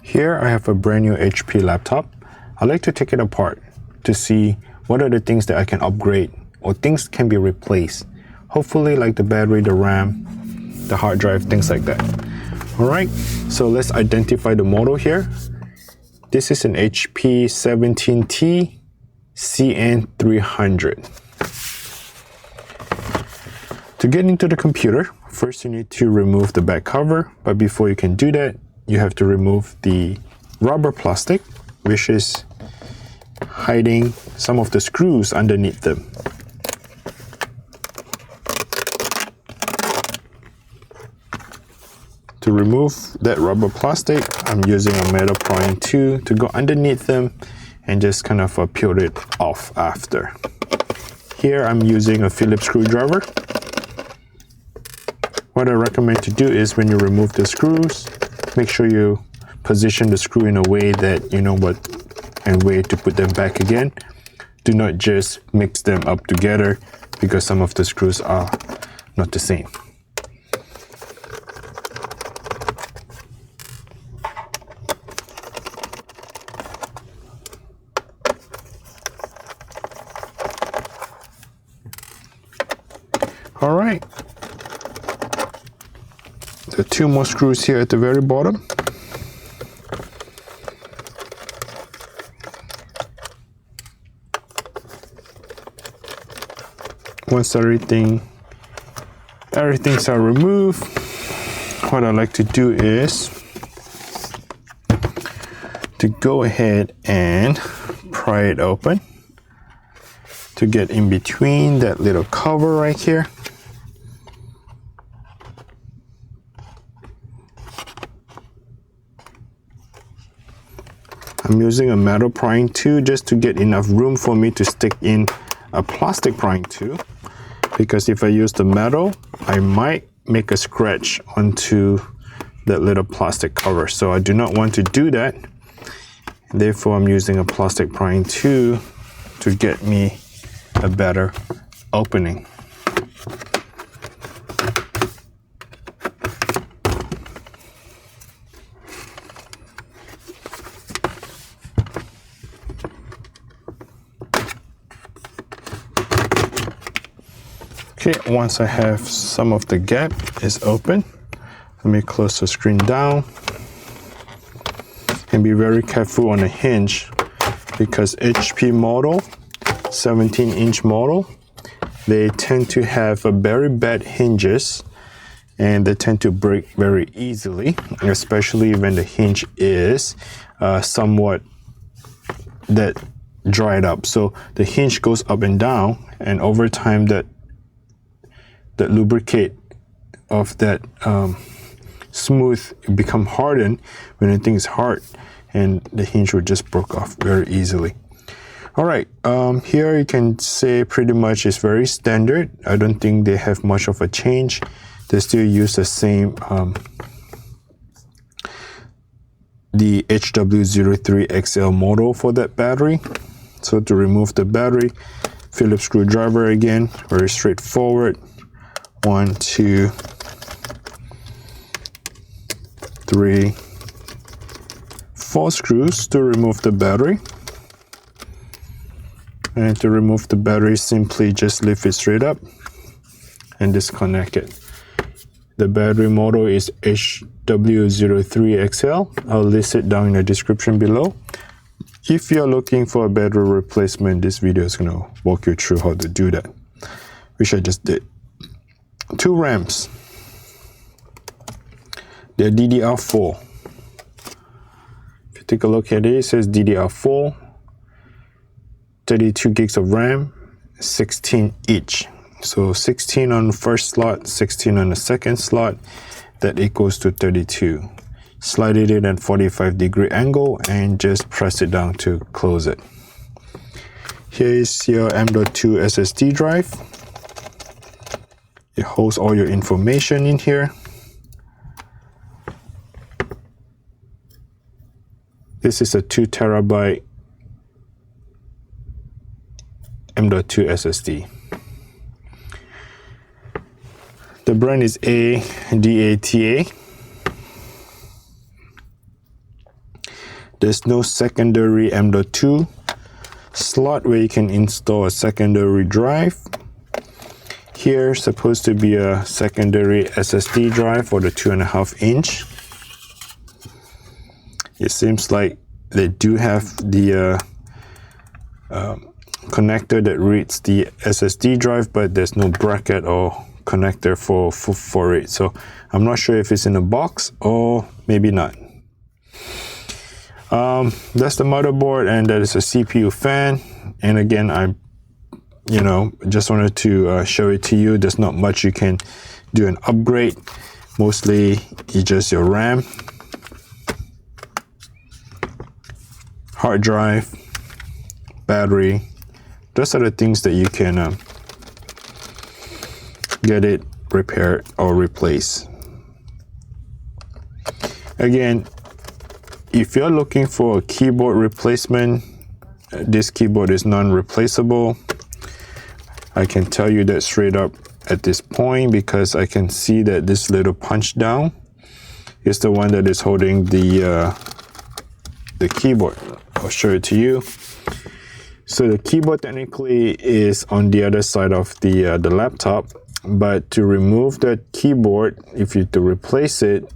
Here I have a brand new HP laptop. I like to take it apart to see what are the things that I can upgrade or things can be replaced. Hopefully like the battery, the RAM, the hard drive, things like that. All right, so let's identify the model here. This is an HP 17T cn300. To get into the computer, first you need to remove the back cover, but before you can do that, you have to remove the rubber plastic, which is hiding some of the screws underneath them. To remove that rubber plastic, I'm using a metal prying tool to go underneath them and just kind of peel it off after. Here I'm using a Phillips screwdriver. What I recommend to do is when you remove the screws, make sure you position the screw in a way that you know what and where to put them back again. Do not just mix them up together because some of the screws are not the same. All right, the two more screws here at the very bottom. Once everything's removed, what I like to do is to go ahead and pry it open to get in between that little cover right here. I'm using a metal prying tool just to get enough room for me to stick in a plastic prying tool, because if I use the metal, I might make a scratch onto that little plastic cover. So I do not want to do that. Therefore, I'm using a plastic prying tool to get me a better opening. Okay, once I have some of the gap is open, let me close the screen down and be very careful on the hinge, because HP model, 17-inch model, they tend to have a very bad hinges and they tend to break very easily, especially when the hinge is somewhat that dried up. So the hinge goes up and down, and over time that lubricate of that smooth become hardened when the thing is hard, and the hinge will just break off very easily. All right, here you can say pretty much it's very standard. I don't think they have much of a change. They still use the same the HW03XL model for that battery. So to remove the battery, Phillips screwdriver again, very straightforward. 1, 2, 3, 4 screws to remove the battery. And to remove the battery, simply just lift it straight up and disconnect it. The battery model is HW03XL. I'll list it down in the description below. If you're looking for a battery replacement, this video is going to walk you through how to do that, which I just did. 2 RAMs. They're DDR4. If you take a look at it, it says DDR4, 32 gigs of RAM, 16 each. So 16 on the first slot, 16 on the second slot, that equals to 32. Slide it in at 45-degree angle and just press it down to close it. Here is your M.2 SSD drive. It holds all your information in here. This is a 2 terabyte M.2 SSD. The brand is ADATA. There's no secondary M.2 slot where you can install a secondary drive. Here's supposed to be a secondary SSD drive for the 2.5 inch. It seems like they do have the connector that reads the SSD drive, but there's no bracket or connector for it. So I'm not sure if it's in a box or maybe not. That's the motherboard, and that is a CPU fan. And again, I just wanted to show it to you. There's not much you can do an upgrade. Mostly it's just your RAM, hard drive, battery. Those are the things that you can get it repaired or replaced. Again, if you're looking for a keyboard replacement, this keyboard is non-replaceable. I can tell you that straight up at this point, because I can see that this little punch down is the one that is holding the keyboard. I'll show it to you. So the keyboard technically is on the other side of the laptop, but to remove the keyboard, if you to replace it,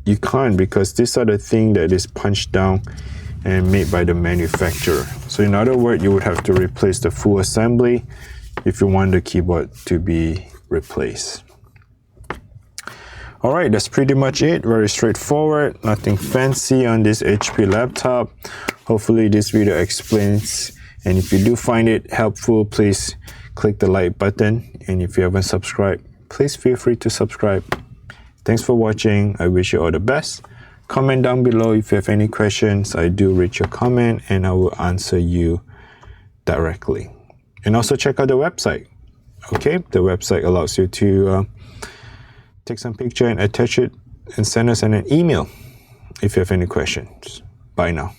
you can't, because these are the thing that is punched down and made by the manufacturer. So in other words, you would have to replace the full assembly if you want the keyboard to be replaced. All right, that's pretty much it. Very straightforward, nothing fancy on this HP laptop. Hopefully this video explains, and if you do find it helpful, please click the like button, and if you haven't subscribed, please feel free to subscribe. Thanks for watching. I wish you all the best. Comment down below if you have any questions. I do read your comment and I will answer you directly. And also check out the website. Okay, the website allows you to take some picture and attach it and send us an email if you have any questions. Bye now.